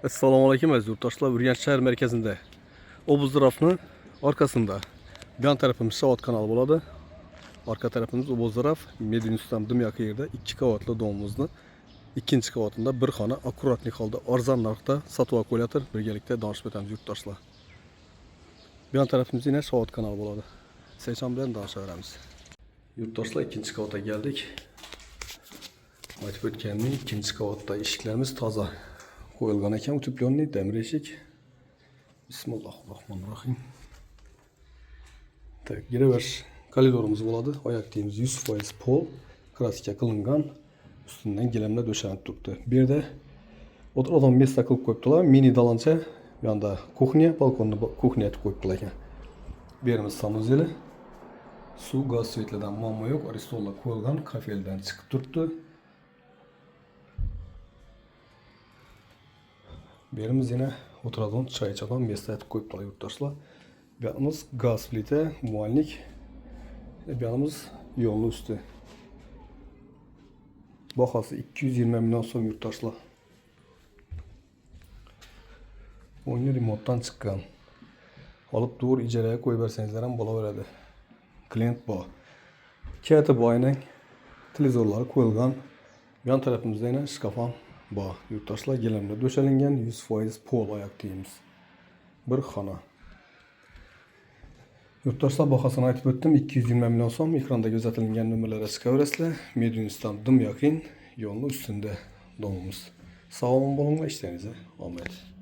Esselamu Aleyküm aziz yurttaşlar. Ürgen şehir merkezinde. O buzdırafının arkasında. Bir yan tarafımız Savat kanalı buladı. Arka tarafımız o buzdıraf. Medinüstam dımyakı yerde 2 kavatlı doğumumuzda. İkinci kavatında bir xana akuratlik halda arzan narxda satıva koyatır. Birgelikte danışıp etemiz yurttaşlar. Bir yan tarafımız yine Savat kanalı buladı. Seçen bilen danışaveremiz. Yurttaşlar ikinci kavata geldik. Aytib ötkenli ikinci kavatta eshiklarimiz toza qo'yilgan ekan, utepленный demir eshik. Bismillahirrahmanirrahim. Tak, girever koridorumuz bo'ladi. Oyoq kiyimiz 100% pol, kraska qilingan, ustidan gilamlar döşenib turibdi. Bu yerda o'tiradigan mesta qilib qo'yibdilar. Mini dalancha, bu yoqda kuxnya, balkonni kuxnya etib qo'yibdilar ekan. Bu yerimiz sanuzeli. Suv, gaz svetlardan muammo yo'q. Aristolla qo'yilgan, kafeldan chiqib turibdi. Berimiz yine oturadigan çay içadigan mesta etib qo'yibdilar yurtdoshlar. Bu yoqimiz gaz plita, muallik. Bu yoqimiz yo'lni usti. Bahası 220 milyon so'm yurtdoshlar. O'yini remontdan chiqqan. Olib to'g'ri ijaraga qo'yib bersangizlar ham bo'laveradi. Klient bor. Keti boyning televizorlari qo'yilgan. Yan tarafımızda yine şkafan bor. Yurtdoshlar gilamda döşelingan 100% pol oyoq kiyimiz. Bir xona. Yurtdoshlar bahasini aytib o'tdim. 220 milyon so'm. Ekranda ko'rsatilgan nomerlarga chiqaverasizlar. Medinustam dim yaqin, yo'lni ustida domimiz. Sog' bo'linglar, ishlaringizga omad.